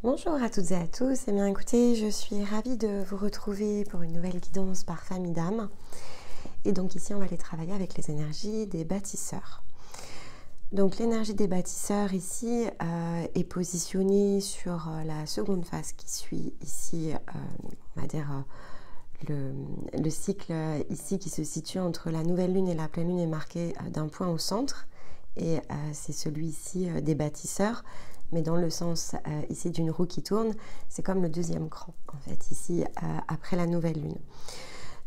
Bonjour à toutes et à tous, eh bien écoutez, je suis ravie de vous retrouver pour une nouvelle guidance par famille d'âme. Et donc ici on va aller travailler avec les énergies des bâtisseurs. Donc l'énergie des bâtisseurs ici est positionnée sur la seconde phase qui suit ici, on va dire le cycle ici qui se situe entre la nouvelle lune et la pleine lune est marqué d'un point au centre. Et c'est celui-ci des bâtisseurs. Mais dans le sens ici d'une roue qui tourne, c'est comme le deuxième cran, en fait, ici, après la nouvelle lune.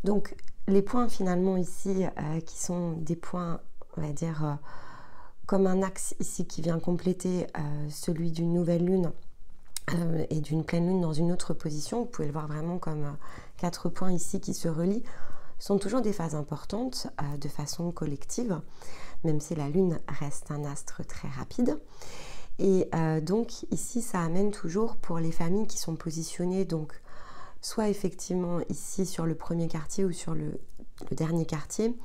Donc, les points finalement ici, qui sont des points, on va dire, comme un axe ici qui vient compléter celui d'une nouvelle lune et d'une pleine lune dans une autre position, vous pouvez le voir vraiment comme 4 points ici qui se relient, sont toujours des phases importantes de façon collective, même si la lune reste un astre très rapide. Et donc ici, ça amène toujours pour les familles qui sont positionnées, donc soit effectivement ici sur le premier quartier ou sur le dernier quartier,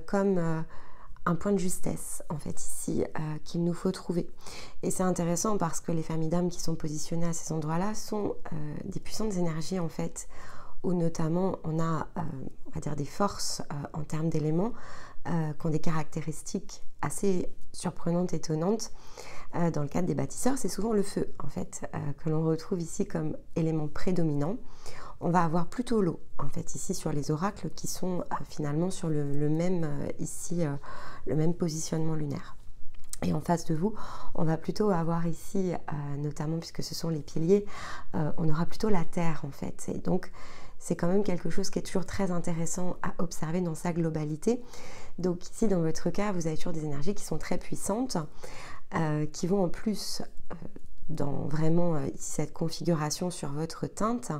comme un point de justesse, en fait, ici, qu'il nous faut trouver. Et c'est intéressant parce que les familles d'âmes qui sont positionnées à ces endroits-là sont des puissantes énergies, en fait, où notamment on a, on va dire, des forces en termes d'éléments qui ont des caractéristiques assez surprenantes, étonnantes. Dans le cadre des bâtisseurs, c'est souvent le feu, en fait, que l'on retrouve ici comme élément prédominant. On va avoir plutôt l'eau, en fait, ici sur les oracles qui sont finalement sur le même, ici, le même positionnement lunaire. Et en face de vous, on va plutôt avoir ici, notamment puisque ce sont les piliers, on aura plutôt la terre, en fait. Et donc, c'est quand même quelque chose qui est toujours très intéressant à observer dans sa globalité. Donc ici, dans votre cas, vous avez toujours des énergies qui sont très puissantes, qui vont en plus, dans vraiment ici, cette configuration sur votre teinte,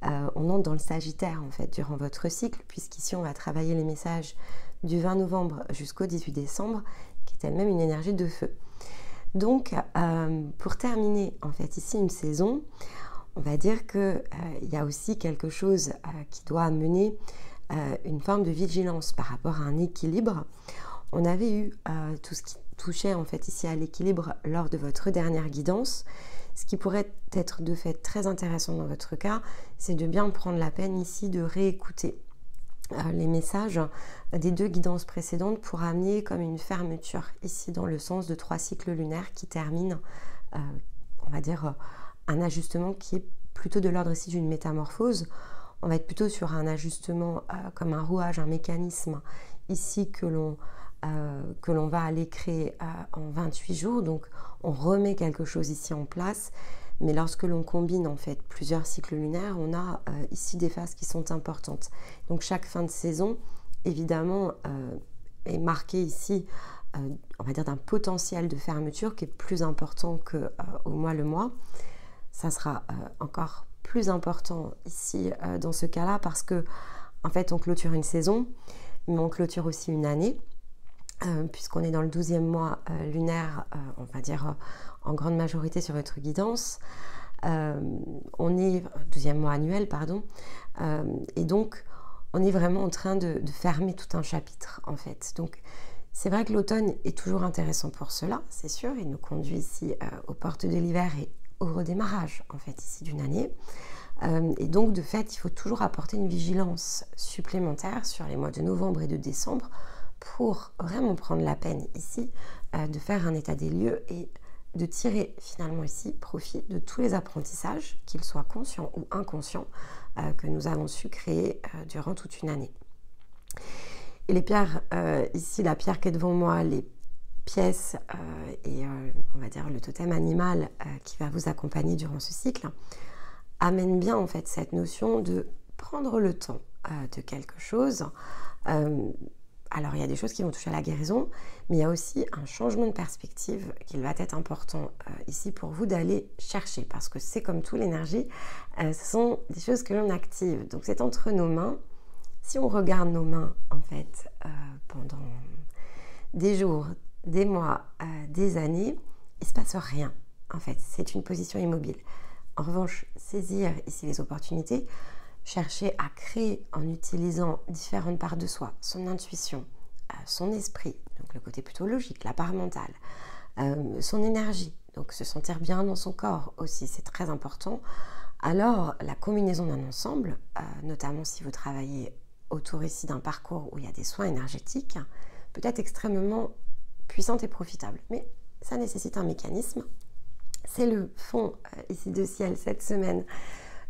on entre dans le Sagittaire, en fait, durant votre cycle, puisqu'ici, on va travailler les messages du 20 novembre jusqu'au 18 décembre, qui est elle-même une énergie de feu. Donc, pour terminer, en fait, ici, une saison, on va dire qu'il y a aussi quelque chose qui doit amener une forme de vigilance par rapport à un équilibre. On avait eu tout ce qui touchait en fait ici à l'équilibre lors de votre dernière guidance. Ce qui pourrait être de fait très intéressant dans votre cas, c'est de bien prendre la peine ici de réécouter les messages des 2 guidances précédentes pour amener comme une fermeture ici dans le sens de 3 cycles lunaires qui terminent, on va dire, un ajustement qui est plutôt de l'ordre ici d'une métamorphose. On va être plutôt sur un ajustement comme un rouage, un mécanisme ici que l'on va aller créer en 28 jours. Donc on remet quelque chose ici en place. Mais lorsque l'on combine en fait plusieurs cycles lunaires, on a ici des phases qui sont importantes. Donc chaque fin de saison, évidemment, est marquée ici, on va dire, d'un potentiel de fermeture qui est plus important qu'au mois le mois. Ça sera encore plus important ici dans ce cas-là parce que en fait on clôture une saison, mais on clôture aussi une année. Puisqu'on est dans le 12e mois lunaire, on va dire en grande majorité sur votre guidance. On est 12e mois annuel, pardon. Et donc, on est vraiment en train de fermer tout un chapitre, en fait. Donc, c'est vrai que l'automne est toujours intéressant pour cela, c'est sûr. Il nous conduit ici aux portes de l'hiver et au redémarrage, en fait, ici d'une année. Et donc, de fait, il faut toujours apporter une vigilance supplémentaire sur les mois de novembre et de décembre pour vraiment prendre la peine ici de faire un état des lieux et de tirer finalement ici profit de tous les apprentissages, qu'ils soient conscients ou inconscients, que nous avons su créer durant toute une année. Et les pierres, ici la pierre qui est devant moi, les pièces et on va dire le totem animal qui va vous accompagner durant ce cycle, amènent bien en fait cette notion de prendre le temps de quelque chose. Alors, il y a des choses qui vont toucher à la guérison, mais il y a aussi un changement de perspective qu'il va être important ici pour vous d'aller chercher, parce que c'est comme tout, l'énergie, ce sont des choses que l'on active. Donc, c'est entre nos mains. Si on regarde nos mains, en fait, pendant des jours, des mois, des années, il ne se passe rien, en fait. C'est une position immobile. En revanche, saisir ici les opportunités, chercher à créer en utilisant différentes parts de soi, son intuition, son esprit, donc le côté plutôt logique, la part mentale, son énergie, donc se sentir bien dans son corps aussi, c'est très important. Alors la combinaison d'un ensemble, notamment si vous travaillez autour ici d'un parcours où il y a des soins énergétiques, peut être extrêmement puissante et profitable. Mais ça nécessite un mécanisme. C'est le fond ici de ciel cette semaine.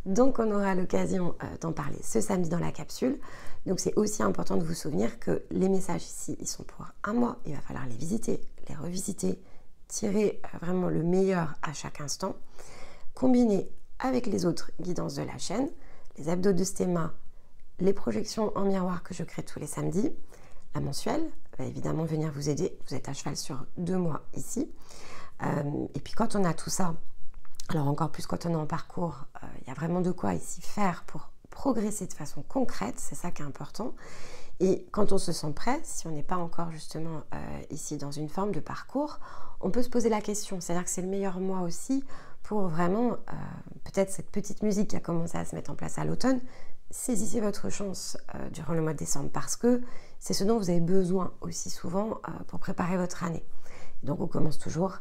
Donc on aura l'occasion d'en parler ce samedi dans la capsule. Donc c'est aussi important de vous souvenir que les messages ici, ils sont pour un mois. Il va falloir les visiter, les revisiter, tirer vraiment le meilleur à chaque instant, combiner avec les autres guidances de la chaîne, les hebdos de Stéma, les projections en miroir que je crée tous les samedis, la mensuelle va évidemment venir vous aider. Vous êtes à cheval sur 2 mois ici. Et puis quand on a tout ça, alors encore plus quand on est en parcours, il y a vraiment de quoi ici faire pour progresser de façon concrète, c'est ça qui est important. Et quand on se sent prêt, si on n'est pas encore justement ici dans une forme de parcours, on peut se poser la question. C'est-à-dire que c'est le meilleur mois aussi pour vraiment, peut-être cette petite musique qui a commencé à se mettre en place à l'automne, saisissez votre chance durant le mois de décembre parce que c'est ce dont vous avez besoin aussi souvent pour préparer votre année. Donc on commence toujours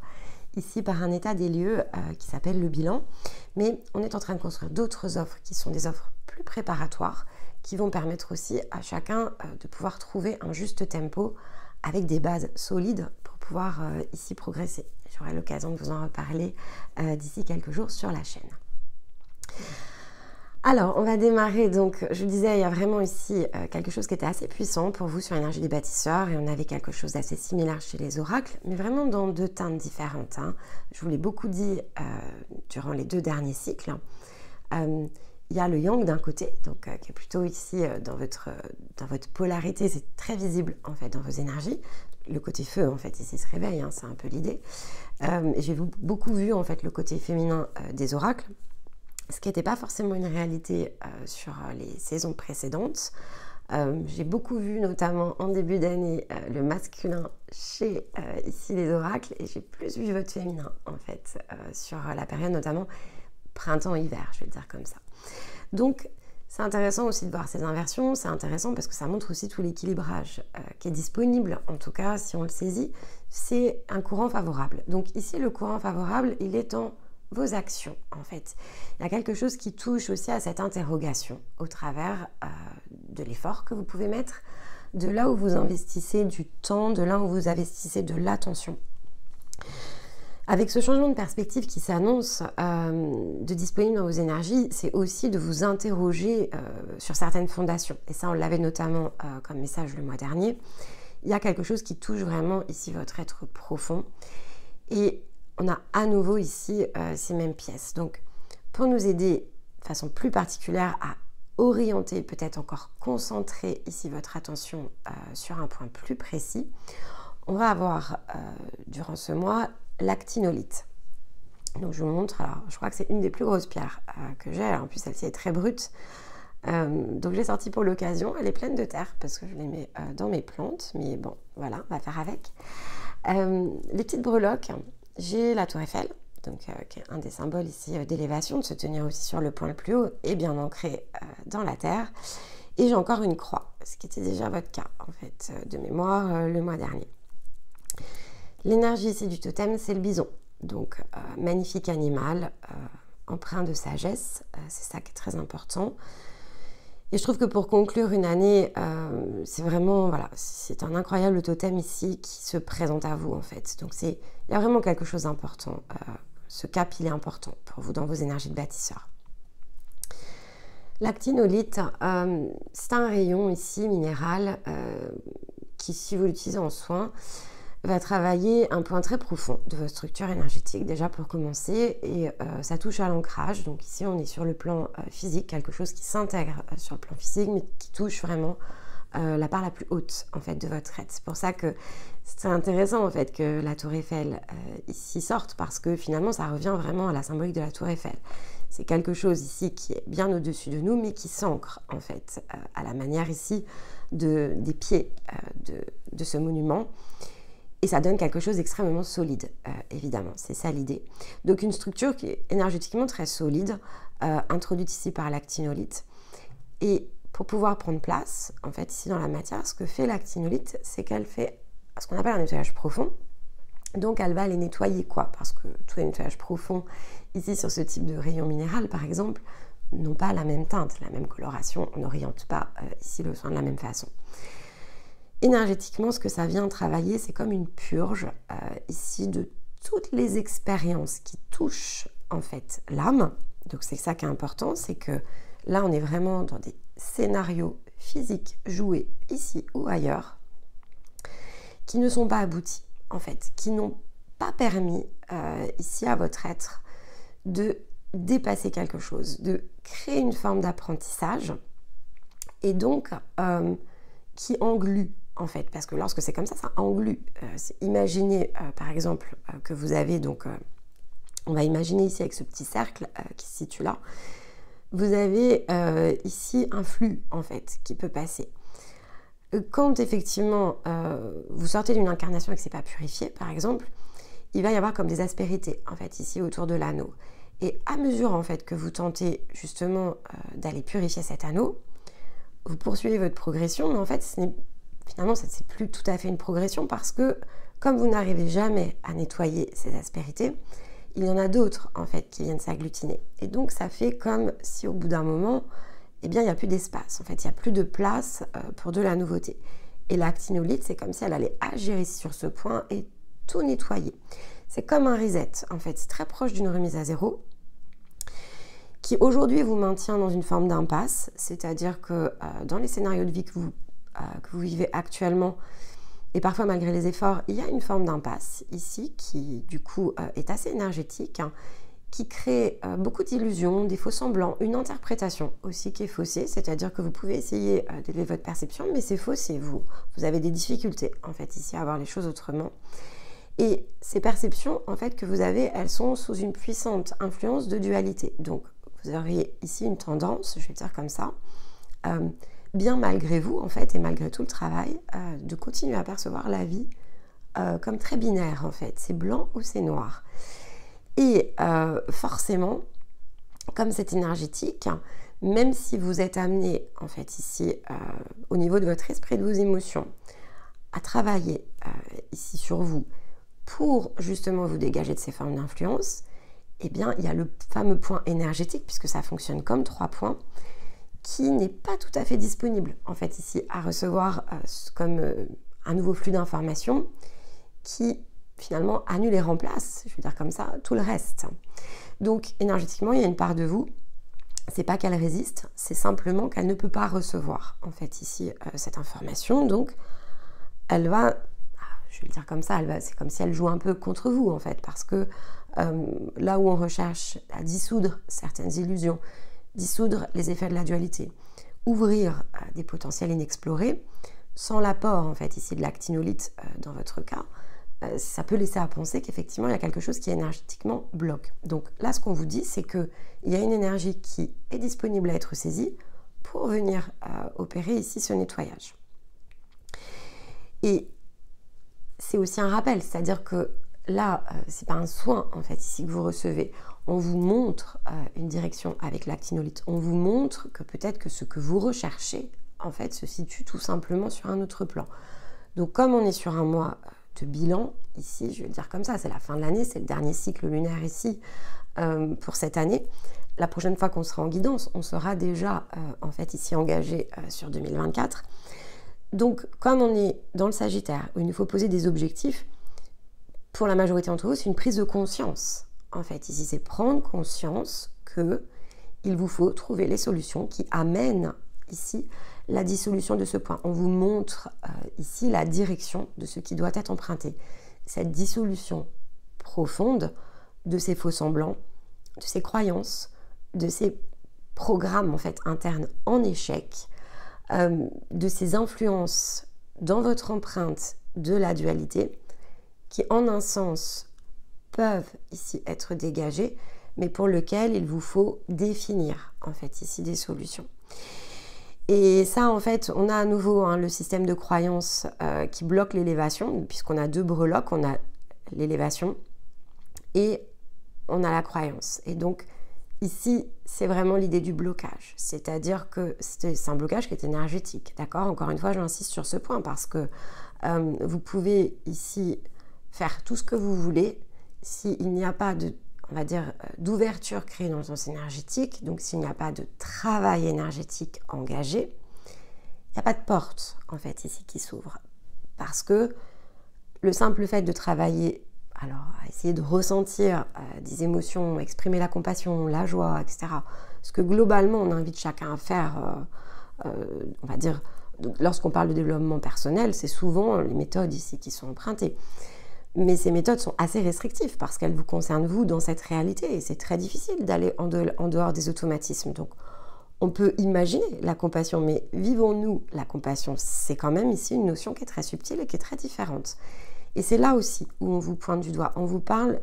ici par un état des lieux qui s'appelle le bilan, mais on est en train de construire d'autres offres qui sont des offres plus préparatoires qui vont permettre aussi à chacun de pouvoir trouver un juste tempo avec des bases solides pour pouvoir ici progresser. J'aurai l'occasion de vous en reparler d'ici quelques jours sur la chaîne. Alors, on va démarrer, donc je vous disais, il y a vraiment ici quelque chose qui était assez puissant pour vous sur l'énergie des bâtisseurs et on avait quelque chose d'assez similaire chez les oracles, mais vraiment dans 2 teintes différentes. Je vous l'ai beaucoup dit durant les 2 derniers cycles. Il y a le yang d'un côté, donc qui est plutôt ici dans votre polarité, c'est très visible en fait dans vos énergies. Le côté feu en fait ici se réveille, c'est un peu l'idée. J'ai beaucoup vu en fait le côté féminin des oracles, ce qui n'était pas forcément une réalité sur les saisons précédentes. J'ai beaucoup vu notamment en début d'année le masculin chez ici les oracles et j'ai plus vu votre féminin en fait sur la période notamment printemps-hiver, je vais le dire comme ça. Donc c'est intéressant aussi de voir ces inversions, c'est intéressant parce que ça montre aussi tout l'équilibrage qui est disponible, en tout cas si on le saisit, c'est un courant favorable. Donc ici le courant favorable, il est en vos actions en fait. Il y a quelque chose qui touche aussi à cette interrogation au travers de l'effort que vous pouvez mettre, de là où vous investissez du temps, de là où vous investissez de l'attention. Avec ce changement de perspective qui s'annonce de disponible dans vos énergies, c'est aussi de vous interroger sur certaines fondations. Et ça, on l'avait notamment comme message le mois dernier. Il y a quelque chose qui touche vraiment ici votre être profond. Et on a à nouveau ici ces mêmes pièces. Donc, pour nous aider de façon plus particulière à orienter, peut-être encore concentrer ici votre attention sur un point plus précis, on va avoir durant ce mois l'actinolite. Donc je vous montre, alors je crois que c'est une des plus grosses pierres que j'ai, en plus celle-ci est très brute, donc je l'ai sortie pour l'occasion, elle est pleine de terre parce que je les mets dans mes plantes, mais bon voilà, on va faire avec. Les petites breloques, j'ai la tour Eiffel, donc qui est un des symboles ici d'élévation, de se tenir aussi sur le point le plus haut et bien ancré dans la terre, et j'ai encore une croix, ce qui était déjà votre cas en fait de mémoire le mois dernier. L'énergie ici du totem, c'est le bison. Donc, magnifique animal, empreint de sagesse, c'est ça qui est très important. Et je trouve que pour conclure une année, c'est vraiment, voilà, c'est un incroyable totem ici qui se présente à vous en fait. Donc, il y a vraiment quelque chose d'important. Ce cap, il est important pour vous dans vos énergies de bâtisseur. L'actinolite, c'est un rayon ici minéral qui, si vous l'utilisez en soin, va travailler un point très profond de votre structure énergétique déjà pour commencer, et ça touche à l'ancrage. Donc ici on est sur le plan physique, quelque chose qui s'intègre sur le plan physique mais qui touche vraiment la part la plus haute en fait de votre être. C'est pour ça que c'est intéressant en fait que la tour Eiffel ici sorte, parce que finalement ça revient vraiment à la symbolique de la tour Eiffel. C'est quelque chose ici qui est bien au-dessus de nous mais qui s'ancre en fait à la manière ici des pieds de ce monument. Et ça donne quelque chose d'extrêmement solide, évidemment, c'est ça l'idée. Donc une structure qui est énergétiquement très solide, introduite ici par l'actinolite. Et pour pouvoir prendre place, en fait, ici dans la matière, ce que fait l'actinolite, c'est qu'elle fait ce qu'on appelle un nettoyage profond. Donc elle va les nettoyer quoi, parce que tous les nettoyages profonds ici sur ce type de rayon minéral par exemple n'ont pas la même teinte, la même coloration, on n'oriente pas ici le soin de la même façon. Énergétiquement, ce que ça vient travailler, c'est comme une purge ici de toutes les expériences qui touchent en fait l'âme. Donc c'est ça qui est important, c'est que là on est vraiment dans des scénarios physiques joués ici ou ailleurs qui ne sont pas aboutis en fait, qui n'ont pas permis ici à votre être de dépasser quelque chose, de créer une forme d'apprentissage et donc qui englue en fait, parce que lorsque c'est comme ça englue. Imaginez par exemple que vous avez donc, on va imaginer ici avec ce petit cercle qui se situe là, vous avez ici un flux en fait qui peut passer. Quand effectivement vous sortez d'une incarnation et que c'est pas purifié par exemple, il va y avoir comme des aspérités en fait ici autour de l'anneau. Et à mesure en fait que vous tentez justement d'aller purifier cet anneau, vous poursuivez votre progression, mais en fait finalement c'est plus tout à fait une progression parce que comme vous n'arrivez jamais à nettoyer ces aspérités, il y en a d'autres en fait qui viennent s'agglutiner. Et donc ça fait comme si au bout d'un moment, eh bien il n'y a plus d'espace, en fait il n'y a plus de place pour de la nouveauté. Et l'actinolite, c'est comme si elle allait agir ici sur ce point et tout nettoyer. C'est comme un reset en fait, c'est très proche d'une remise à zéro qui aujourd'hui vous maintient dans une forme d'impasse, c'est-à-dire que dans les scénarios de vie que vous vivez actuellement, et parfois malgré les efforts, il y a une forme d'impasse ici qui du coup est assez énergétique, hein, qui crée beaucoup d'illusions, des faux semblants, une interprétation aussi qui est faussée, c'est-à-dire que vous pouvez essayer d'élever votre perception, mais c'est faussé, vous avez des difficultés en fait ici à voir les choses autrement. Et ces perceptions en fait que vous avez, elles sont sous une puissante influence de dualité. Donc vous auriez ici une tendance, je vais dire comme ça, bien malgré vous en fait et malgré tout le travail, de continuer à percevoir la vie comme très binaire en fait, c'est blanc ou c'est noir. Et forcément, comme c'est énergétique, même si vous êtes amené en fait ici au niveau de votre esprit et de vos émotions à travailler ici sur vous pour justement vous dégager de ces formes d'influence, eh bien il y a le fameux point énergétique, puisque ça fonctionne comme 3 points, qui n'est pas tout à fait disponible en fait ici à recevoir comme un nouveau flux d'informations qui finalement annule et remplace, je veux dire comme ça, tout le reste. Donc énergétiquement, il y a une part de vous, c'est pas qu'elle résiste, c'est simplement qu'elle ne peut pas recevoir en fait ici cette information, donc elle va, je vais le dire comme ça, c'est comme si elle joue un peu contre vous en fait, parce que là où on recherche à dissoudre certaines illusions, dissoudre les effets de la dualité, ouvrir des potentiels inexplorés, sans l'apport en fait ici de l'actinolite dans votre cas, ça peut laisser à penser qu'effectivement il y a quelque chose qui énergétiquement bloque. Donc là ce qu'on vous dit, c'est qu'il y a une énergie qui est disponible à être saisie pour venir opérer ici ce nettoyage. Et c'est aussi un rappel, c'est-à-dire que là, c'est pas un soin en fait ici que vous recevez. On vous montre une direction avec l'actinolite. On vous montre que peut-être que ce que vous recherchez en fait se situe tout simplement sur un autre plan. Donc comme on est sur un mois de bilan ici, je vais le dire comme ça, c'est la fin de l'année, c'est le dernier cycle lunaire ici pour cette année. La prochaine fois qu'on sera en guidance, on sera déjà en fait ici engagé sur 2024. Donc comme on est dans le Sagittaire où il nous faut poser des objectifs, pour la majorité d'entre vous, c'est une prise de conscience. En fait, ici, c'est prendre conscience qu'il vous faut trouver les solutions qui amènent ici la dissolution de ce point. On vous montre ici la direction de ce qui doit être emprunté. Cette dissolution profonde de ces faux semblants, de ces croyances, de ces programmes en fait internes en échec, de ces influences dans votre empreinte de la dualité, qui en un sens peuvent ici être dégagés, mais pour lequel il vous faut définir en fait ici des solutions. Et ça en fait, on a à nouveau le système de croyance qui bloque l'élévation, puisqu'on a 2 breloques, on a l'élévation et on a la croyance. Et donc ici, c'est vraiment l'idée du blocage, c'est-à-dire que c'est un blocage qui est énergétique, d'accord? Encore une fois, j'insiste sur ce point parce que vous pouvez ici faire tout ce que vous voulez s'il n'y a pas de, on va dire, d'ouverture créée dans le sens énergétique, donc s'il n'y a pas de travail énergétique engagé, il n'y a pas de porte, en fait, ici qui s'ouvre. Parce que le simple fait de travailler, alors à essayer de ressentir des émotions, exprimer la compassion, la joie, etc., ce que globalement on invite chacun à faire, on va dire, lorsqu'on parle de développement personnel, c'est souvent les méthodes ici qui sont empruntées. Mais ces méthodes sont assez restrictives parce qu'elles vous concernent vous dans cette réalité et c'est très difficile d'aller en dehors des automatismes. Donc on peut imaginer la compassion, mais vivons-nous la compassion? C'est quand même ici une notion qui est très subtile et qui est très différente. Et c'est là aussi où on vous pointe du doigt. On vous parle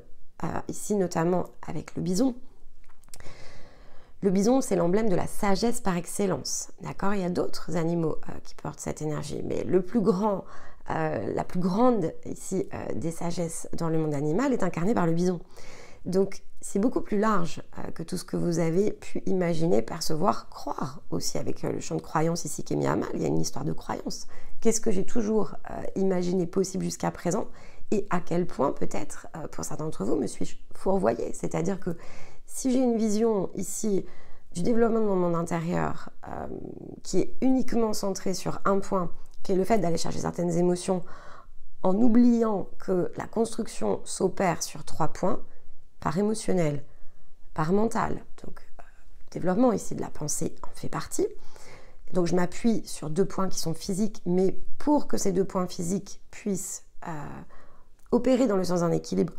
ici notamment avec le bison. Le bison, c'est l'emblème de la sagesse par excellence. D'accord? Il y a d'autres animaux qui portent cette énergie, mais le plus grand, la plus grande ici des sagesses dans le monde animal est incarnée par le bison. Donc c'est beaucoup plus large que tout ce que vous avez pu imaginer, percevoir, croire aussi avec le champ de croyance ici qui est mis à mal. Il y a une histoire de croyance. Qu'est-ce que j'ai toujours imaginé possible jusqu'à présent et à quel point peut-être pour certains d'entre vous me suis-je fourvoyée. C'est-à-dire que si j'ai une vision ici du développement de mon monde intérieur qui est uniquement centrée sur un point, qui est le fait d'aller chercher certaines émotions en oubliant que la construction s'opère sur 3 points, par émotionnel, par mental, donc développement ici de la pensée en fait partie. Donc je m'appuie sur 2 points qui sont physiques, mais pour que ces 2 points physiques puissent opérer dans le sens d'un équilibre,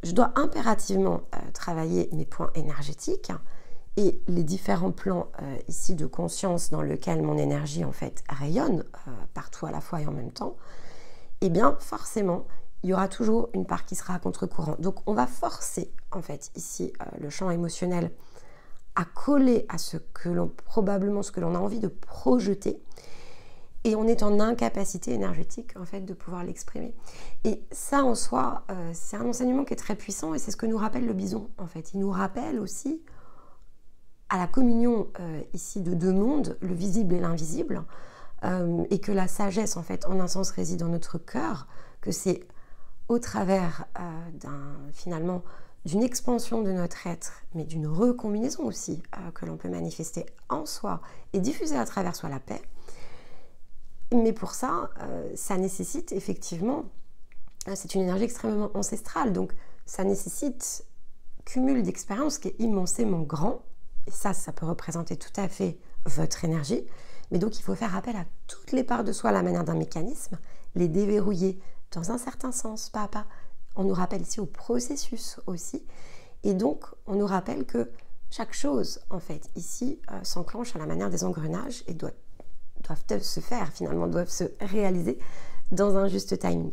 je dois impérativement travailler mes points énergétiques et les différents plans ici de conscience dans lesquels mon énergie en fait rayonne partout à la fois et en même temps. Et bien forcément, il y aura toujours une part qui sera à contre-courant. Donc on va forcer en fait ici le champ émotionnel à coller à ce que l'on probablement ce que l'on a envie de projeter et on est en incapacité énergétique en fait de pouvoir l'exprimer. Et ça en soi, c'est un enseignement qui est très puissant et c'est ce que nous rappelle le bison en fait. Il nous rappelle aussi à la communion ici de 2 mondes, le visible et l'invisible, et que la sagesse en fait en un sens réside dans notre cœur, que c'est au travers finalement d'une expansion de notre être, mais d'une recombinaison aussi que l'on peut manifester en soi et diffuser à travers soi la paix. Mais pour ça, ça nécessite effectivement, c'est une énergie extrêmement ancestrale, donc ça nécessite cumul d'expériences qui est immensément grand, et ça peut représenter tout à fait votre énergie, mais donc il faut faire appel à toutes les parts de soi à la manière d'un mécanisme, les déverrouiller dans un certain sens, pas à pas. On nous rappelle ici au processus aussi, et donc on nous rappelle que chaque chose, en fait, ici, s'enclenche à la manière des engrenages et doivent se faire, finalement, doivent se réaliser dans un juste timing.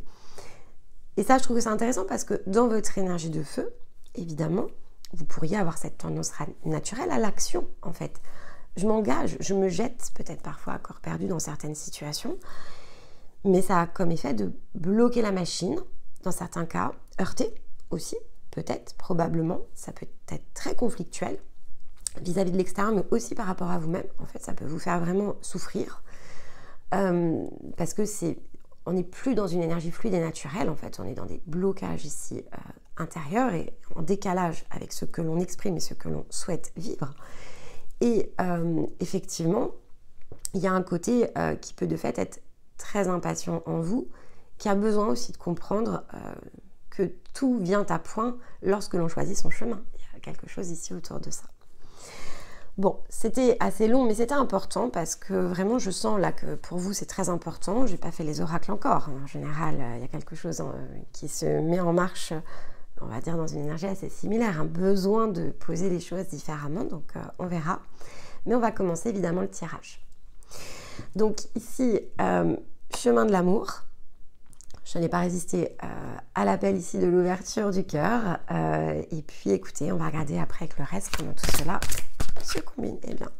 Et ça, je trouve que c'est intéressant parce que dans votre énergie de feu, évidemment, vous pourriez avoir cette tendance naturelle à l'action, en fait. Je m'engage, je me jette peut-être parfois à corps perdu dans certaines situations, mais ça a comme effet de bloquer la machine, dans certains cas, heurter aussi, peut-être, probablement, ça peut être très conflictuel vis-à-vis de l'extérieur, mais aussi par rapport à vous-même. En fait, ça peut vous faire vraiment souffrir, parce que on n'est plus dans une énergie fluide et naturelle, en fait, on est dans des blocages ici intérieurs et en décalage avec ce que l'on exprime et ce que l'on souhaite vivre. Et effectivement, il y a un côté qui peut de fait être très impatient en vous, qui a besoin aussi de comprendre que tout vient à point lorsque l'on choisit son chemin. Il y a quelque chose ici autour de ça. Bon, c'était assez long, mais c'était important parce que vraiment, je sens là que pour vous, c'est très important. Je n'ai pas fait les oracles encore. En général, il y a quelque chose qui se met en marche, on va dire, dans une énergie assez similaire. Un besoin de poser les choses différemment, donc on verra. Mais on va commencer évidemment le tirage. Donc ici, chemin de l'amour. Je n'ai pas résisté à l'appel ici de l'ouverture du cœur. Et puis écoutez, on va regarder après avec le reste comment tout cela se combine. Eh bien,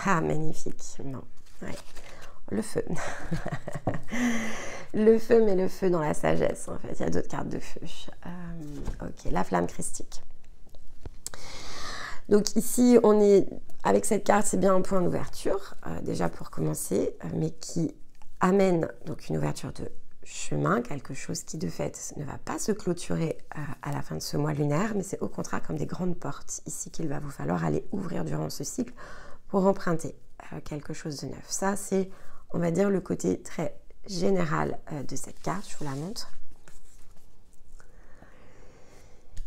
ah, magnifique. Non. Ouais. Le feu. Le feu, mais le feu dans la sagesse. En fait, il y a d'autres cartes de feu. Ok, la flamme christique. Donc ici, on est avec cette carte, c'est bien un point d'ouverture, déjà pour commencer, mais qui amène donc une ouverture de chemin, quelque chose qui de fait ne va pas se clôturer à la fin de ce mois lunaire, mais c'est au contraire comme des grandes portes ici qu'il va vous falloir aller ouvrir durant ce cycle pour emprunter quelque chose de neuf. Ça, c'est, on va dire, le côté très général de cette carte. Je vous la montre.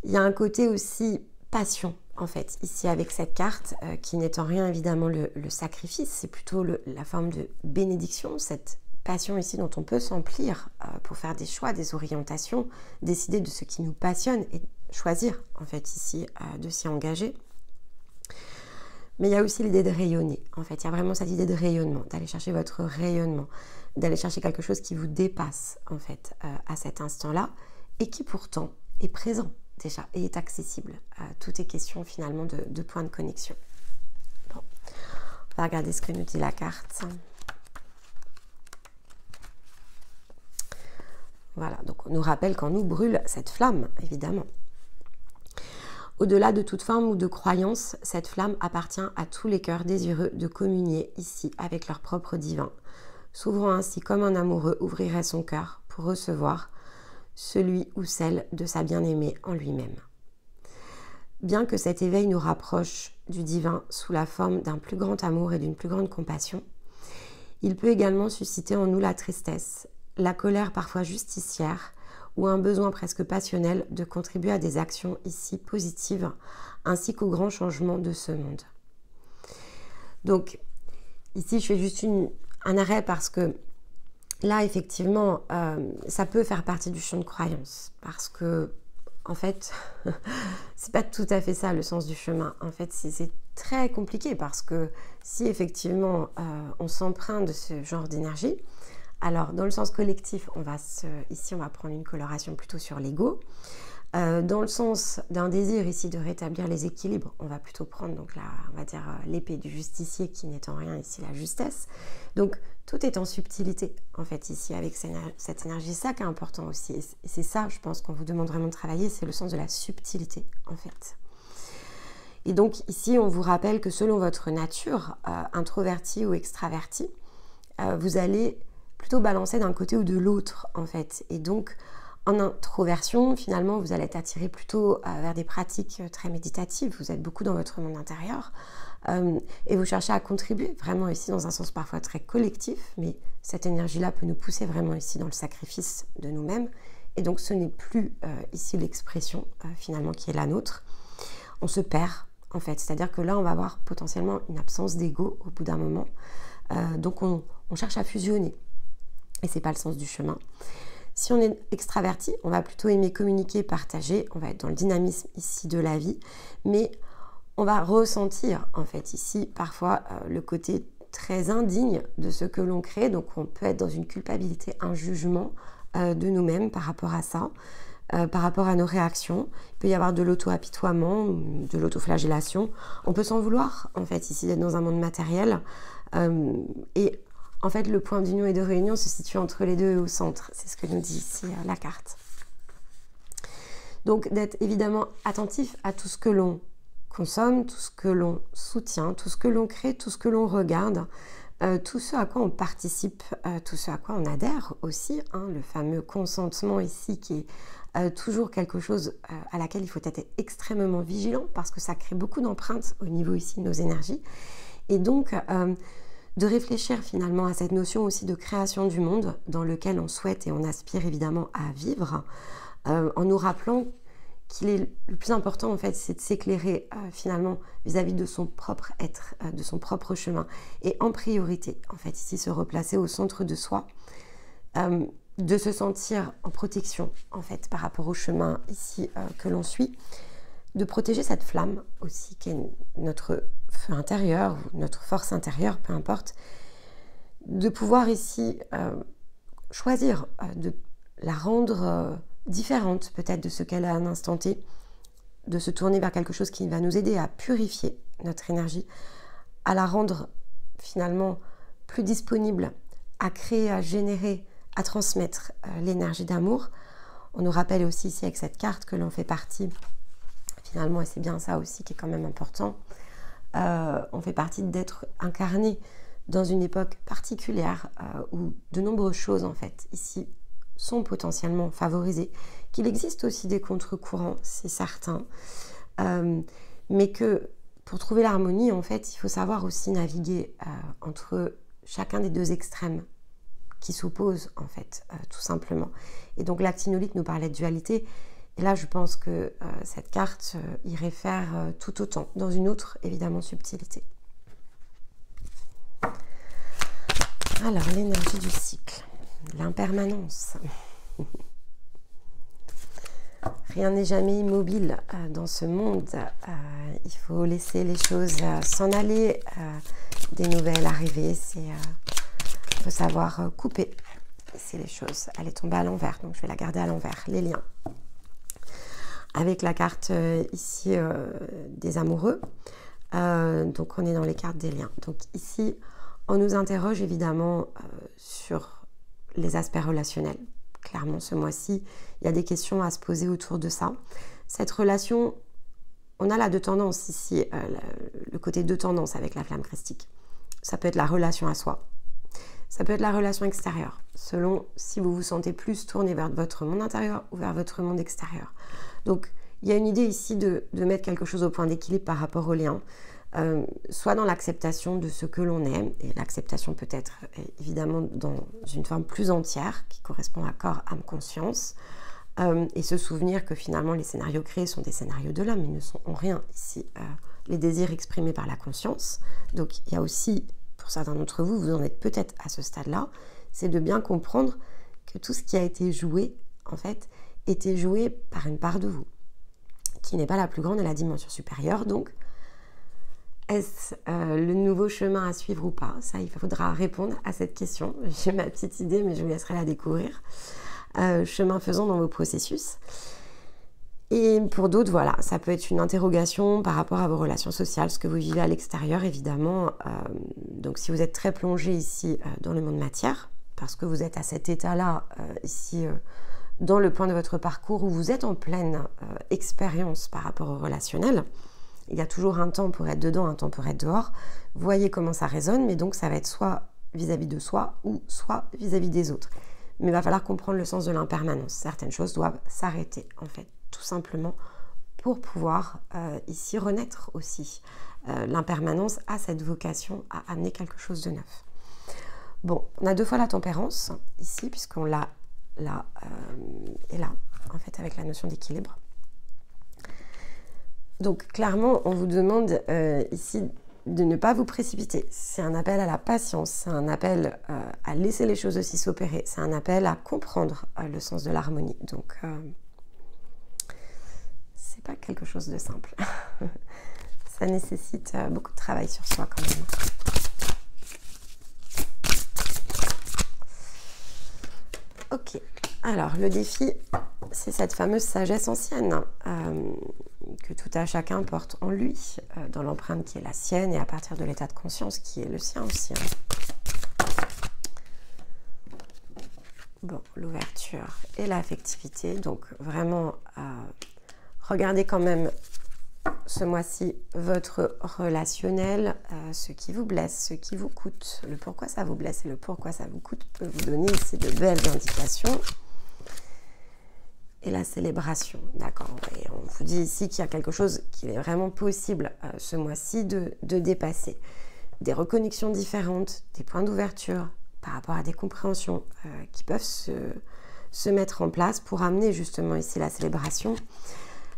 Il y a un côté aussi passion, en fait, ici avec cette carte, qui n'est en rien évidemment le sacrifice, c'est plutôt la forme de bénédiction, cette passion ici dont on peut s'emplir pour faire des choix, des orientations, décider de ce qui nous passionne et choisir, en fait, ici, de s'y engager. Mais il y a aussi l'idée de rayonner, en fait, il y a vraiment cette idée de rayonnement, d'aller chercher votre rayonnement, d'aller chercher quelque chose qui vous dépasse, en fait, à cet instant-là, et qui pourtant est présent déjà et est accessible. Tout est question finalement de points de connexion. Bon. On va regarder ce que nous dit la carte. Voilà, donc on nous rappelle qu'en nous brûle cette flamme, évidemment. Au-delà de toute forme ou de croyance, cette flamme appartient à tous les cœurs désireux de communier ici avec leur propre divin, s'ouvrant ainsi comme un amoureux ouvrirait son cœur pour recevoir celui ou celle de sa bien-aimée en lui-même. Bien que cet éveil nous rapproche du divin sous la forme d'un plus grand amour et d'une plus grande compassion, il peut également susciter en nous la tristesse, la colère parfois justicière ou un besoin presque passionnel de contribuer à des actions ici positives ainsi qu'au grand changement de ce monde. Donc ici je fais juste un arrêt parce que là, effectivement, ça peut faire partie du champ de croyance parce que, en fait, c'est pas tout à fait ça le sens du chemin. En fait, c'est très compliqué parce que si effectivement on s'emprunte de ce genre d'énergie, alors dans le sens collectif, ici on va prendre une coloration plutôt sur l'ego. Dans le sens d'un désir ici de rétablir les équilibres, on va plutôt prendre donc on va dire l'épée du justicier qui n'est en rien ici la justesse. Donc tout est en subtilité en fait ici avec cette énergie, ça qui est important aussi. Et c'est ça, je pense, qu'on vous demande vraiment de travailler, c'est le sens de la subtilité en fait. Et donc ici, on vous rappelle que selon votre nature, introvertie ou extravertie, vous allez plutôt balancer d'un côté ou de l'autre en fait. Et donc en introversion, finalement, vous allez être attiré plutôt vers des pratiques très méditatives. Vous êtes beaucoup dans votre monde intérieur et vous cherchez à contribuer vraiment ici dans un sens parfois très collectif, mais cette énergie-là peut nous pousser vraiment ici dans le sacrifice de nous-mêmes. Et donc, ce n'est plus ici l'expression finalement qui est la nôtre. On se perd en fait, c'est-à-dire que là, on va avoir potentiellement une absence d'ego au bout d'un moment. Donc, on cherche à fusionner et c'est pas le sens du chemin. Si on est extraverti, on va plutôt aimer communiquer, partager, on va être dans le dynamisme ici de la vie, mais on va ressentir en fait ici parfois le côté très indigne de ce que l'on crée, donc on peut être dans une culpabilité, un jugement de nous-mêmes par rapport à ça, par rapport à nos réactions. Il peut y avoir de l'auto-apitoiement, de l'autoflagellation, on peut s'en vouloir en fait ici d'être dans un monde matériel et en fait, le point d'union et de réunion se situe entre les deux et au centre. C'est ce que nous dit ici la carte. Donc, d'être évidemment attentif à tout ce que l'on consomme, tout ce que l'on soutient, tout ce que l'on crée, tout ce que l'on regarde, tout ce à quoi on participe, tout ce à quoi on adhère aussi. Le fameux consentement ici qui est toujours quelque chose à laquelle il faut être extrêmement vigilant parce que ça crée beaucoup d'empreintes au niveau ici de nos énergies. Et donc, de réfléchir finalement à cette notion aussi de création du monde dans lequel on souhaite et on aspire évidemment à vivre, en nous rappelant qu'il est le plus important en fait, c'est de s'éclairer finalement vis-à-vis de son propre être, de son propre chemin, et en priorité en fait ici se replacer au centre de soi, de se sentir en protection en fait par rapport au chemin ici que l'on suit, de protéger cette flamme aussi qui est notre feu intérieur ou notre force intérieure, peu importe, de pouvoir ici choisir de la rendre différente peut-être de ce qu'elle a à un instant T, de se tourner vers quelque chose qui va nous aider à purifier notre énergie, à la rendre finalement plus disponible, à créer, à générer, à transmettre l'énergie d'amour. On nous rappelle aussi ici avec cette carte que l'on fait partie finalement, et c'est bien ça aussi qui est quand même important, on fait partie d'être incarné dans une époque particulière où de nombreuses choses en fait ici sont potentiellement favorisés, qu'il existe aussi des contre-courants, c'est certain, mais que pour trouver l'harmonie, en fait, il faut savoir aussi naviguer entre chacun des deux extrêmes qui s'opposent, en fait, tout simplement. Et donc l'actinolite nous parlait de dualité, et là je pense que cette carte y réfère tout autant, dans une autre, évidemment, subtilité. Alors, l'énergie du cycle, l'impermanence. Rien n'est jamais immobile dans ce monde. Il faut laisser les choses s'en aller, des nouvelles arriver. Il faut savoir couper. C'est les choses. Elle est tombée à l'envers, donc je vais la garder à l'envers. Les liens. Avec la carte ici des amoureux. Donc on est dans les cartes des liens. Donc ici, on nous interroge évidemment sur les aspects relationnels. Clairement, ce mois-ci, il y a des questions à se poser autour de ça. Cette relation, on a là deux tendances ici, le côté deux tendances avec la flamme christique. Ça peut être la relation à soi, ça peut être la relation extérieure, selon si vous vous sentez plus tourné vers votre monde intérieur ou vers votre monde extérieur. Donc, il y a une idée ici de mettre quelque chose au point d'équilibre par rapport au lien, soit dans l'acceptation de ce que l'on est, et l'acceptation peut être évidemment dans une forme plus entière, qui correspond à corps, âme, conscience, et se souvenir que finalement les scénarios créés sont des scénarios de l'homme, ils ne sont en rien ici les désirs exprimés par la conscience. Donc il y a aussi, pour certains d'entre vous, vous en êtes peut-être à ce stade-là, c'est de bien comprendre que tout ce qui a été joué, en fait, était joué par une part de vous, qui n'est pas la plus grande et la dimension supérieure, donc est-ce le nouveau chemin à suivre ou pas? Ça, il faudra répondre à cette question. J'ai ma petite idée, mais je vous laisserai la découvrir. Chemin faisant dans vos processus. Et pour d'autres, voilà, ça peut être une interrogation par rapport à vos relations sociales, ce que vous vivez à l'extérieur, évidemment. Donc, si vous êtes très plongé ici dans le monde matière, parce que vous êtes à cet état-là, ici, dans le point de votre parcours où vous êtes en pleine expérience par rapport au relationnel, il y a toujours un temps pour être dedans, un temps pour être dehors. Voyez comment ça résonne, mais donc ça va être soit vis-à-vis de soi ou soit vis-à-vis des autres. Mais il va falloir comprendre le sens de l'impermanence. Certaines choses doivent s'arrêter, en fait, tout simplement, pour pouvoir ici renaître aussi. L'impermanence a cette vocation à amener quelque chose de neuf. Bon, on a deux fois la tempérance, ici, puisqu'on l'a là et là, en fait, avec la notion d'équilibre. Donc clairement, on vous demande ici de ne pas vous précipiter. C'est un appel à la patience, c'est un appel à laisser les choses aussi s'opérer, c'est un appel à comprendre le sens de l'harmonie. Donc, c'est pas quelque chose de simple. Ça nécessite beaucoup de travail sur soi quand même. Ok, alors le défi, c'est cette fameuse sagesse ancienne que tout à chacun porte en lui, dans l'empreinte qui est la sienne et à partir de l'état de conscience qui est le sien aussi. Bon, l'ouverture et l'affectivité, donc vraiment regardez quand même ce mois-ci votre relationnel, ce qui vous blesse, ce qui vous coûte, le pourquoi ça vous blesse et le pourquoi ça vous coûte peut vous donner ici de belles indications. Et la célébration, d'accord. Et on vous dit ici qu'il y a quelque chose qui est vraiment possible ce mois-ci de dépasser. Des reconnexions différentes, des points d'ouverture par rapport à des compréhensions qui peuvent se mettre en place pour amener justement ici la célébration.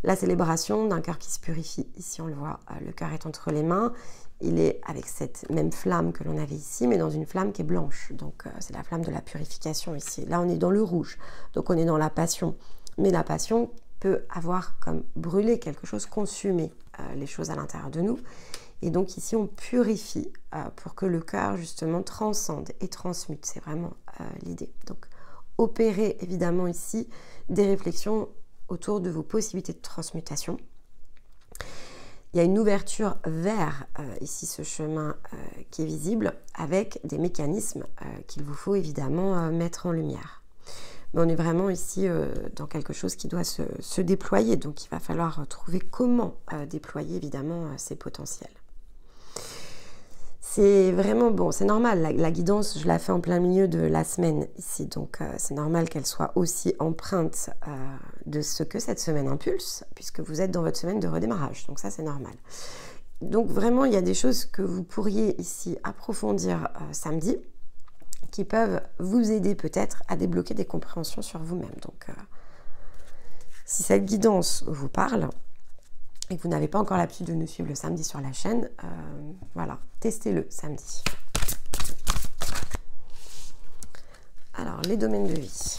La célébration d'un cœur qui se purifie. Ici, on le voit, le cœur est entre les mains. Il est avec cette même flamme que l'on avait ici, mais dans une flamme qui est blanche. Donc, c'est la flamme de la purification ici. Là, on est dans le rouge. Donc, on est dans la passion. Mais la passion peut avoir comme brûlé quelque chose, consumé les choses à l'intérieur de nous. Et donc ici, on purifie pour que le cœur, justement, transcende et transmute. C'est vraiment l'idée. Donc, opérez évidemment ici des réflexions autour de vos possibilités de transmutation. Il y a une ouverture vers ici ce chemin qui est visible avec des mécanismes qu'il vous faut évidemment mettre en lumière. Mais on est vraiment ici dans quelque chose qui doit se déployer. Donc, il va falloir trouver comment déployer, évidemment, ces potentiels. c'est vraiment bon, c'est normal, la guidance, je la fais en plein milieu de la semaine ici, donc c'est normal qu'elle soit aussi empreinte de ce que cette semaine impulse, puisque vous êtes dans votre semaine de redémarrage, donc ça c'est normal. Donc vraiment, il y a des choses que vous pourriez ici approfondir samedi, qui peuvent vous aider peut-être à débloquer des compréhensions sur vous-même. Donc si cette guidance vous parle, et que vous n'avez pas encore l'habitude de nous suivre le samedi sur la chaîne, voilà, testez-le samedi. Alors, les domaines de vie.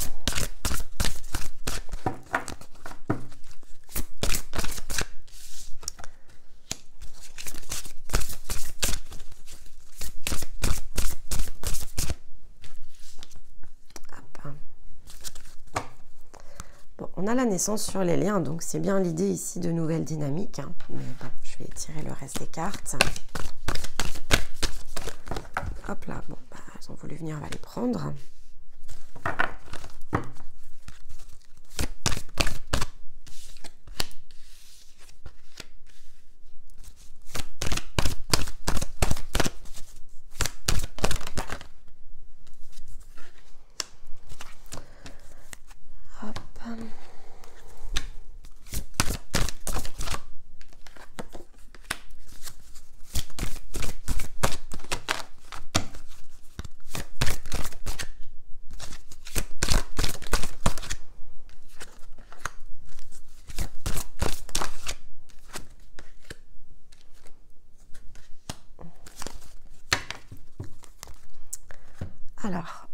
On a la naissance sur les liens, donc c'est bien l'idée ici de nouvelles dynamiques. Hein. Mais bon, je vais tirer le reste des cartes. Hop là, bon, bah, elles ont voulu venir, on va les prendre. Alors,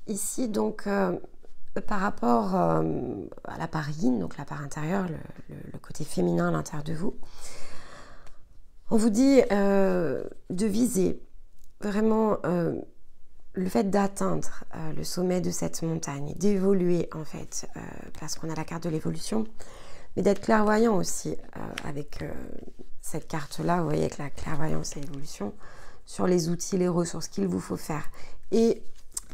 ici donc par rapport à la part yin, donc la part intérieure, le côté féminin à l'intérieur de vous, on vous dit de viser vraiment le fait d'atteindre le sommet de cette montagne, d'évoluer en fait, parce qu'on a la carte de l'évolution, mais d'être clairvoyant aussi avec cette carte-là, vous voyez que la clairvoyance et l'évolution, sur les outils, les ressources qu'il vous faut faire. Et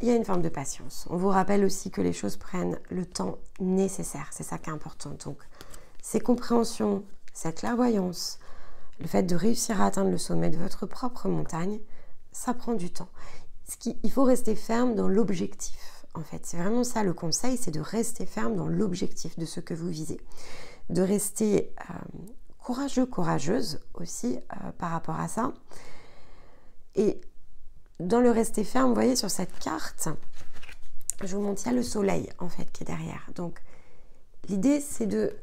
il y a une forme de patience. On vous rappelle aussi que les choses prennent le temps nécessaire, c'est ça qui est important. Donc, ces compréhensions, cette clairvoyance, le fait de réussir à atteindre le sommet de votre propre montagne, ça prend du temps. Il faut rester ferme dans l'objectif, en fait. C'est vraiment ça le conseil, c'est de rester ferme dans l'objectif de ce que vous visez. De rester courageux, courageuse aussi par rapport à ça. Et dans le rester ferme, vous voyez sur cette carte, je vous montre, il y a le soleil en fait qui est derrière. Donc l'idée c'est de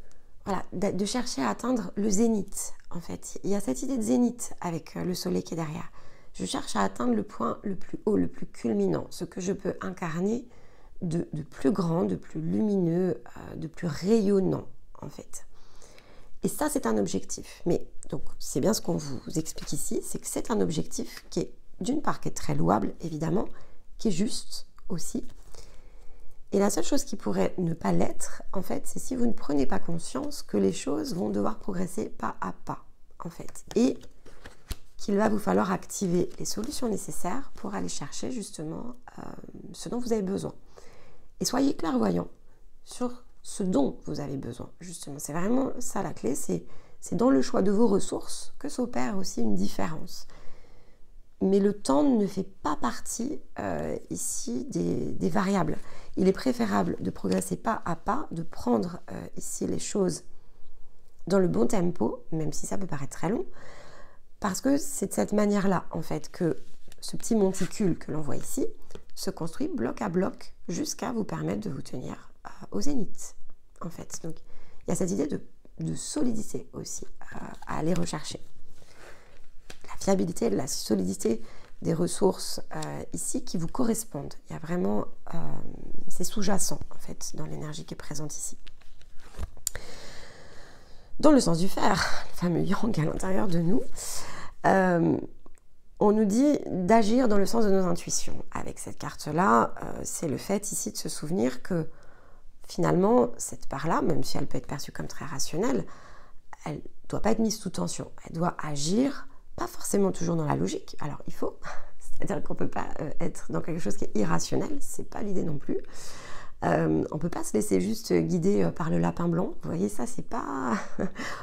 chercher à atteindre le zénith en fait. Il y a cette idée de zénith avec le soleil qui est derrière. Je cherche à atteindre le point le plus haut, le plus culminant, ce que je peux incarner de plus grand, de plus lumineux, de plus rayonnant en fait. Et ça, c'est un objectif. Mais donc, c'est bien ce qu'on vous explique ici, c'est que c'est un objectif qui est, d'une part, qui est très louable, évidemment, qui est juste aussi. Et la seule chose qui pourrait ne pas l'être, en fait, c'est si vous ne prenez pas conscience que les choses vont devoir progresser pas à pas, en fait. Et qu'il va vous falloir activer les solutions nécessaires pour aller chercher, justement, ce dont vous avez besoin. Et soyez clairvoyants sur ce dont vous avez besoin, justement. C'est vraiment ça la clé, c'est dans le choix de vos ressources que s'opère aussi une différence. Mais le temps ne fait pas partie ici des variables. Il est préférable de progresser pas à pas, de prendre ici les choses dans le bon tempo, même si ça peut paraître très long, parce que c'est de cette manière-là, en fait, que ce petit monticule que l'on voit ici se construit bloc à bloc jusqu'à vous permettre de vous tenir au zénith, en fait. Donc, il y a cette idée de solidité aussi à aller rechercher. La fiabilité, la solidité des ressources ici qui vous correspondent. Il y a vraiment, c'est sous-jacent, en fait, dans l'énergie qui est présente ici. Dans le sens du fer, le fameux yang à l'intérieur de nous, on nous dit d'agir dans le sens de nos intuitions. Avec cette carte-là, c'est le fait ici de se souvenir que finalement, cette part-là, même si elle peut être perçue comme très rationnelle, elle ne doit pas être mise sous tension. Elle doit agir, pas forcément toujours dans la logique. Alors, il faut, c'est-à-dire qu'on ne peut pas être dans quelque chose qui est irrationnel, c'est pas l'idée non plus. On ne peut pas se laisser juste guider par le lapin blanc. Vous voyez, ça, c'est pas...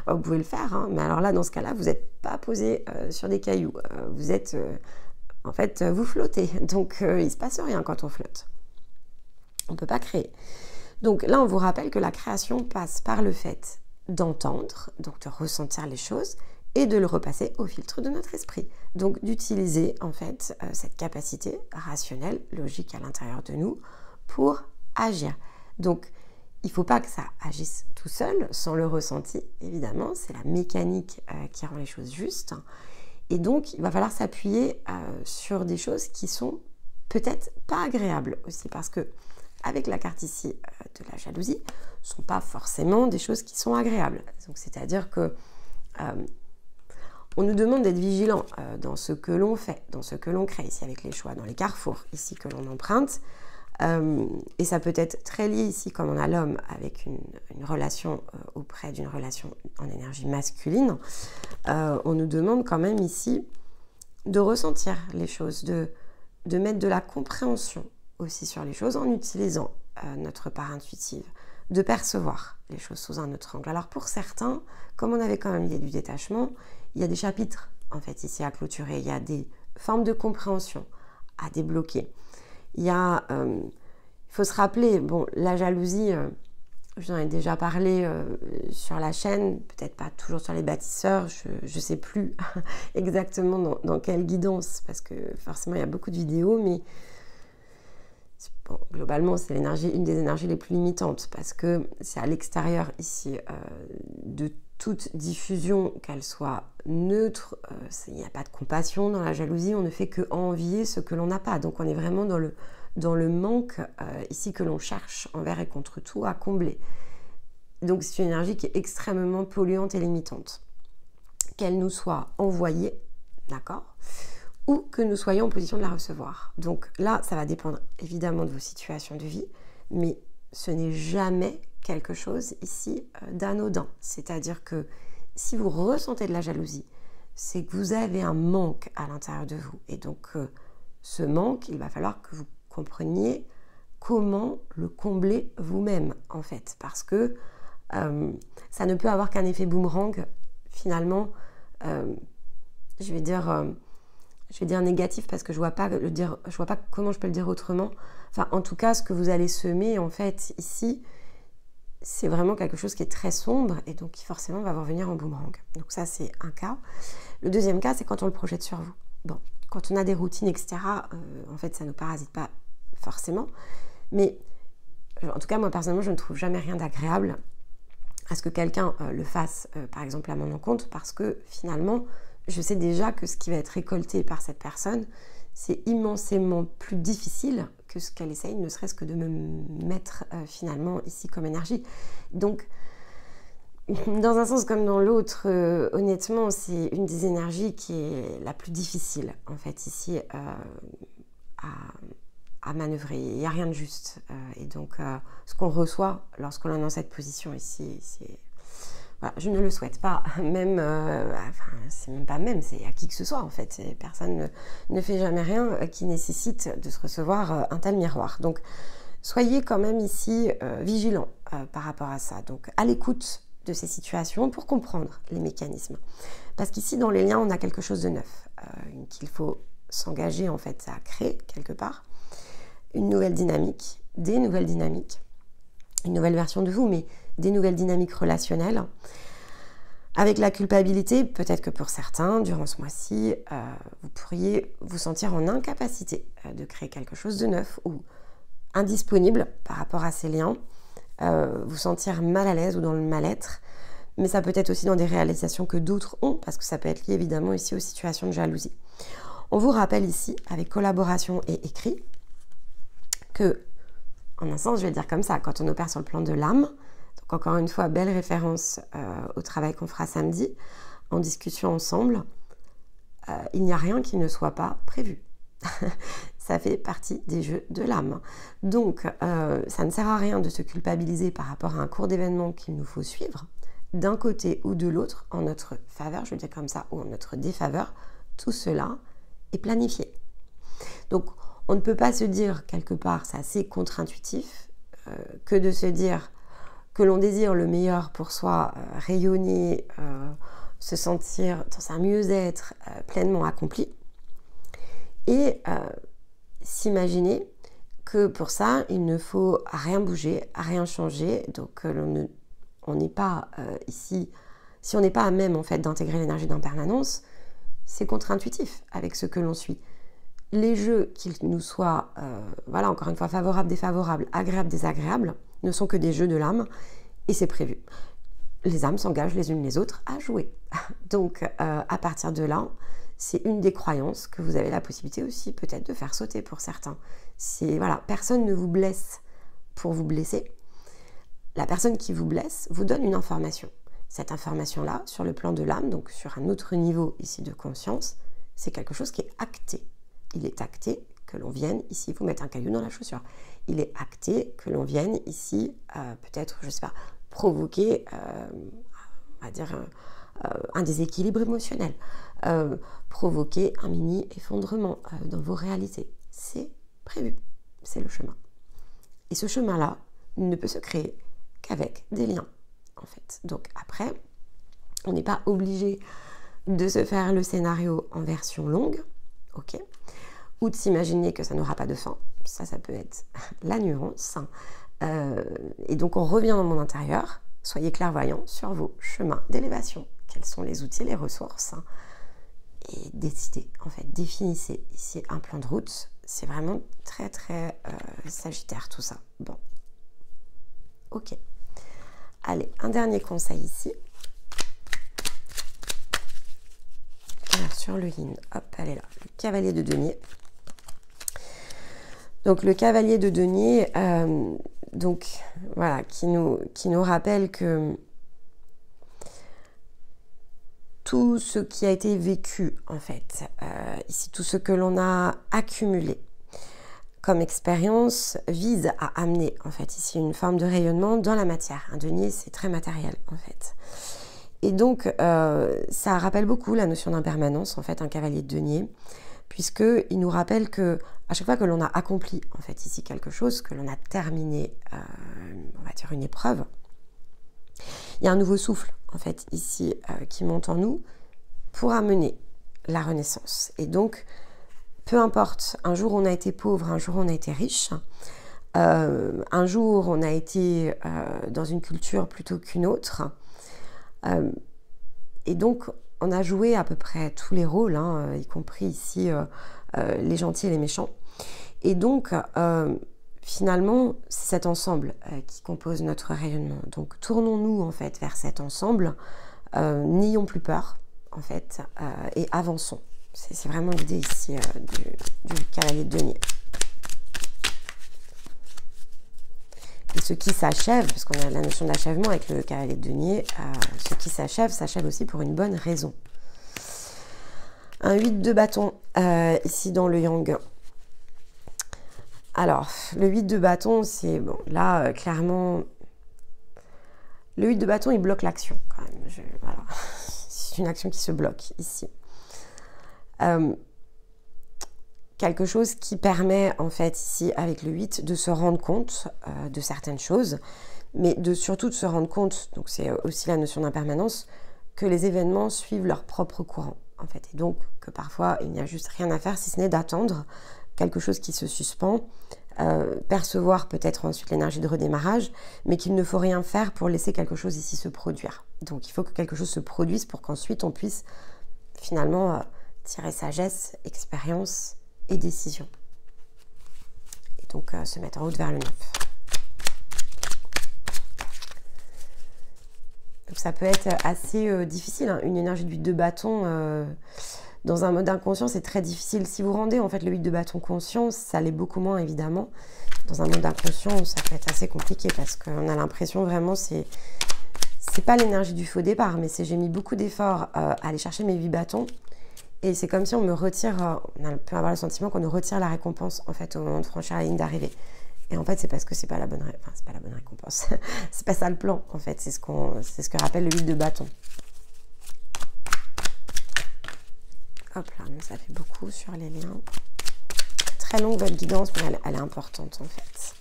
Vous pouvez le faire, hein, mais alors là, dans ce cas-là, vous n'êtes pas posé sur des cailloux. Vous êtes... en fait, vous flottez. Donc, il ne se passe rien quand on flotte. On ne peut pas créer. Donc là, on vous rappelle que la création passe par le fait d'entendre, donc de ressentir les choses, et de le repasser au filtre de notre esprit. Donc d'utiliser en fait cette capacité rationnelle, logique à l'intérieur de nous pour agir. Donc il ne faut pas que ça agisse tout seul, sans le ressenti, évidemment, c'est la mécanique qui rend les choses justes. Et donc il va falloir s'appuyer sur des choses qui sont peut-être pas agréables aussi, parce que avec la carte ici de la jalousie, ce ne sont pas forcément des choses qui sont agréables. Donc c'est-à-dire que on nous demande d'être vigilant dans ce que l'on fait, dans ce que l'on crée, ici avec les choix, dans les carrefours, ici que l'on emprunte. Et ça peut être très lié ici, comme on a l'homme, avec une relation auprès d'une relation en énergie masculine. On nous demande quand même ici de ressentir les choses, de mettre de la compréhension aussi sur les choses en utilisant notre part intuitive, de percevoir les choses sous un autre angle. Alors pour certains, comme on avait quand même l'idée du détachement, il y a des chapitres en fait ici à clôturer, il y a des formes de compréhension à débloquer. Il faut se rappeler, bon, la jalousie, j'en ai déjà parlé sur la chaîne, peut-être pas toujours sur les bâtisseurs, je ne sais plus exactement dans quelle guidance, parce que forcément il y a beaucoup de vidéos, mais bon, globalement c'est une des énergies les plus limitantes, parce que c'est à l'extérieur ici de toute diffusion, qu'elle soit neutre, il n'y a pas de compassion dans la jalousie, on ne fait que envier ce que l'on n'a pas, donc on est vraiment dans le manque ici que l'on cherche envers et contre tout à combler. Donc c'est une énergie qui est extrêmement polluante et limitante. Qu'elle nous soit envoyée, d'accord, ou que nous soyons en position de la recevoir. Donc là, ça va dépendre évidemment de vos situations de vie, mais ce n'est jamais quelque chose ici d'anodin. C'est-à-dire que si vous ressentez de la jalousie, c'est que vous avez un manque à l'intérieur de vous. Et donc ce manque, il va falloir que vous compreniez comment le combler vous-même en fait. Parce que ça ne peut avoir qu'un effet boomerang finalement, je vais dire négatif parce que je vois pas comment je peux le dire autrement. Enfin, en tout cas, ce que vous allez semer en fait ici, c'est vraiment quelque chose qui est très sombre et donc qui forcément va revenir en boomerang. Donc ça, c'est un cas. Le deuxième cas, c'est quand on le projette sur vous. Bon, quand on a des routines, etc., en fait, ça ne nous parasite pas forcément. Mais en tout cas, moi, personnellement, je ne trouve jamais rien d'agréable à ce que quelqu'un le fasse, par exemple, à mon encontre, parce que finalement, je sais déjà que ce qui va être récolté par cette personne, c'est immensément plus difficile que ce qu'elle essaye, ne serait-ce que de me mettre finalement ici comme énergie. Donc, dans un sens comme dans l'autre, honnêtement, c'est une des énergies qui est la plus difficile, en fait, ici, à manœuvrer. Il n'y a rien de juste. Et donc, ce qu'on reçoit lorsqu'on est dans cette position ici, c'est... Voilà, je ne le souhaite pas, même, enfin, c'est même pas même, c'est à qui que ce soit en fait. Personne ne fait jamais rien qui nécessite de se recevoir un tel miroir. Donc, soyez quand même ici vigilants par rapport à ça. Donc, à l'écoute de ces situations pour comprendre les mécanismes. Parce qu'ici, dans les liens, on a quelque chose de neuf qu'il faut s'engager en fait à créer quelque part. Une nouvelle dynamique, des nouvelles dynamiques, une nouvelle version de vous, mais des nouvelles dynamiques relationnelles. Avec la culpabilité, peut-être que pour certains, durant ce mois-ci, vous pourriez vous sentir en incapacité de créer quelque chose de neuf ou indisponible par rapport à ces liens, vous sentir mal à l'aise ou dans le mal-être, mais ça peut être aussi dans des réalisations que d'autres ont, parce que ça peut être lié évidemment ici aux situations de jalousie. On vous rappelle ici, avec collaboration et écrit, que, en un sens, je vais le dire comme ça, quand on opère sur le plan de l'âme, donc encore une fois, belle référence au travail qu'on fera samedi, en discussion ensemble, il n'y a rien qui ne soit pas prévu. Ça fait partie des jeux de l'âme. Donc, ça ne sert à rien de se culpabiliser par rapport à un cours d'événement qu'il nous faut suivre, d'un côté ou de l'autre, en notre faveur, je veux dire comme ça, ou en notre défaveur. Tout cela est planifié. Donc, on ne peut pas se dire quelque part, c'est assez contre-intuitif, que de se dire que l'on désire le meilleur pour soi, rayonner, se sentir dans un mieux-être pleinement accompli, et s'imaginer que pour ça, il ne faut rien bouger, rien changer, donc on n'est pas ici, si on n'est pas à même en fait d'intégrer l'énergie d'impermanence, c'est contre-intuitif avec ce que l'on suit. Les jeux, qu'ils nous soient, voilà, encore une fois, favorables, défavorables, agréables, désagréables, ne sont que des jeux de l'âme, et c'est prévu. Les âmes s'engagent les unes les autres à jouer. Donc, à partir de là, c'est une des croyances que vous avez la possibilité aussi peut-être de faire sauter pour certains. Voilà, personne ne vous blesse pour vous blesser. La personne qui vous blesse vous donne une information. Cette information-là, sur le plan de l'âme, donc sur un autre niveau ici de conscience, c'est quelque chose qui est acté. Il est acté que l'on vienne ici vous mettre un caillou dans la chaussure. Il est acté que l'on vienne ici, peut-être, je ne sais pas, provoquer, on va dire, un déséquilibre émotionnel, provoquer un mini effondrement dans vos réalités. C'est prévu, c'est le chemin. Et ce chemin-là ne peut se créer qu'avec des liens, en fait. Donc après, on n'est pas obligé de se faire le scénario en version longue, ok, ou de s'imaginer que ça n'aura pas de fin. Ça peut être la nuance. Et donc on revient dans mon intérieur. Soyez clairvoyants sur vos chemins d'élévation. Quels sont les outils, les ressources, et décidez, en fait, définissez ici un plan de route. C'est vraiment très très sagittaire tout ça. Bon, ok. Allez, un dernier conseil ici. Alors sur le yin, hop, elle est là. Le cavalier de denier. Donc le cavalier de denier, donc voilà, qui nous rappelle que tout ce qui a été vécu, en fait, ici, tout ce que l'on a accumulé comme expérience vise à amener, en fait, ici, une forme de rayonnement dans la matière. Un denier, c'est très matériel, en fait. Et donc, ça rappelle beaucoup la notion d'impermanence, en fait, un cavalier de denier, puisqu'il nous rappelle que à chaque fois que l'on a accompli, en fait, ici, quelque chose, que l'on a terminé, on va dire, une épreuve, il y a un nouveau souffle, en fait, ici, qui monte en nous pour amener la renaissance. Et donc, peu importe, un jour on a été pauvre, un jour on a été riche, un jour on a été dans une culture plutôt qu'une autre, et donc on a joué à peu près tous les rôles, hein, y compris ici les gentils et les méchants. Et donc, finalement, c'est cet ensemble qui compose notre rayonnement. Donc, tournons-nous en fait vers cet ensemble, n'ayons plus peur, en fait, et avançons. C'est vraiment l'idée ici du cavalier de denier. Et ce qui s'achève, parce qu'on a la notion d'achèvement avec le cavalier de denier, ce qui s'achève, s'achève aussi pour une bonne raison. Un 8 de bâton, ici dans le yang. Alors, le 8 de bâton, c'est, bon, là, clairement, le 8 de bâton, il bloque l'action, quand même. Voilà. C'est une action qui se bloque, ici. Quelque chose qui permet, en fait, ici, avec le 8, de se rendre compte de certaines choses, mais surtout de se rendre compte, donc c'est aussi la notion d'impermanence, que les événements suivent leur propre courant, en fait. Et donc, que parfois, il n'y a juste rien à faire, si ce n'est d'attendre quelque chose qui se suspend, percevoir peut-être ensuite l'énergie de redémarrage, mais qu'il ne faut rien faire pour laisser quelque chose ici se produire. Donc, il faut que quelque chose se produise pour qu'ensuite, on puisse finalement tirer sagesse, expérience et décision. Et donc se mettre en route vers le 9. Donc ça peut être assez difficile, hein. Une énergie de 8 de bâton dans un mode inconscient, c'est très difficile. Si vous rendez en fait le 8 de bâton conscient, ça l'est beaucoup moins évidemment. Dans un mode inconscient, ça peut être assez compliqué parce qu'on a l'impression vraiment, c'est pas l'énergie du faux départ, mais c'est j'ai mis beaucoup d'efforts à aller chercher mes 8 bâtons. Et c'est comme si on me retire, on peut avoir le sentiment qu'on nous retire la récompense en fait au moment de franchir la ligne d'arrivée. Et en fait, c'est parce que c'est pas la bonne, c'est pas la bonne récompense. C'est pas ça le plan en fait. C'est ce que rappelle le 8 de bâton. Hop là, ça fait beaucoup sur les liens. Très longue votre guidance, mais elle est importante en fait.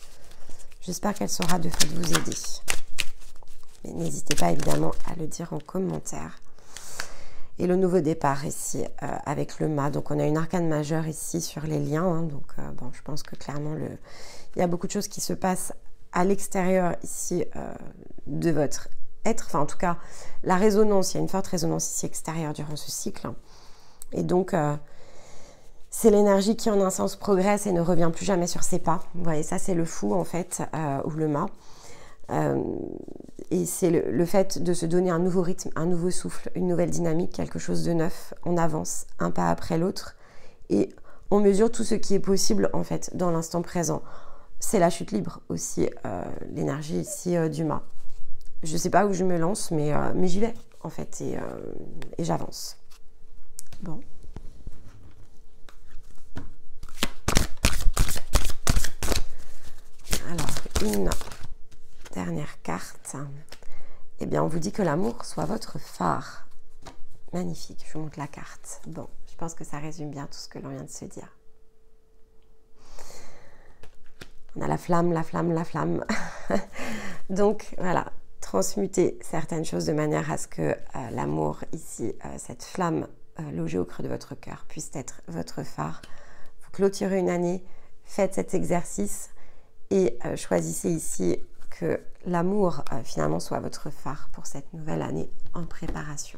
J'espère qu'elle saura de fait vous aider. Mais n'hésitez pas évidemment à le dire en commentaire. Et le nouveau départ ici avec le mât. Donc on a une arcane majeure ici sur les liens. Hein, donc bon, je pense que clairement, il y a beaucoup de choses qui se passent à l'extérieur ici de votre être. Enfin en tout cas, la résonance, il y a une forte résonance ici extérieure durant ce cycle. Et donc, c'est l'énergie qui en un sens progresse et ne revient plus jamais sur ses pas. Vous voyez, ça c'est le fou en fait, ou le mât. Et c'est le fait de se donner un nouveau rythme, un nouveau souffle, une nouvelle dynamique, quelque chose de neuf. On avance un pas après l'autre et on mesure tout ce qui est possible en fait dans l'instant présent. C'est la chute libre aussi, l'énergie ici du mât. Je ne sais pas où je me lance, mais j'y vais en fait et j'avance. Bon. Alors, une dernière carte. Eh bien, on vous dit que l'amour soit votre phare. Magnifique, je vous montre la carte. Bon, je pense que ça résume bien tout ce que l'on vient de se dire. On a la flamme, la flamme, la flamme. Donc, voilà, transmuter certaines choses de manière à ce que l'amour, ici, cette flamme logée au creux de votre cœur, puisse être votre phare. Vous clôturez une année, faites cet exercice et choisissez ici que l'amour finalement soit votre phare pour cette nouvelle année en préparation.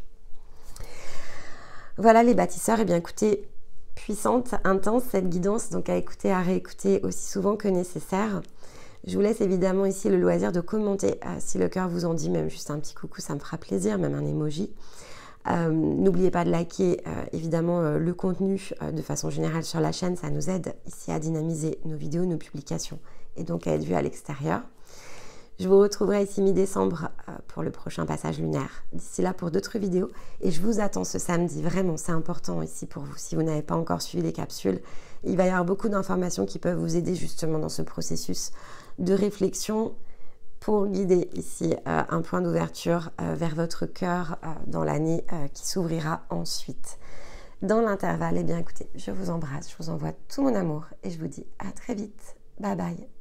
Voilà les bâtisseurs, et bien écoutez, puissante, intense cette guidance, donc à écouter, à réécouter aussi souvent que nécessaire. Je vous laisse évidemment ici le loisir de commenter si le cœur vous en dit, même juste un petit coucou, ça me fera plaisir, même un emoji. N'oubliez pas de liker évidemment le contenu de façon générale sur la chaîne, ça nous aide ici à dynamiser nos vidéos, nos publications et donc à être vu à l'extérieur. Je vous retrouverai ici mi-décembre pour le prochain passage lunaire. D'ici là pour d'autres vidéos et je vous attends ce samedi. Vraiment, c'est important ici pour vous. Si vous n'avez pas encore suivi les capsules, il va y avoir beaucoup d'informations qui peuvent vous aider justement dans ce processus de réflexion pour guider ici un point d'ouverture vers votre cœur dans l'année qui s'ouvrira ensuite. Dans l'intervalle, eh bien écoutez, je vous embrasse, je vous envoie tout mon amour et je vous dis à très vite. Bye bye.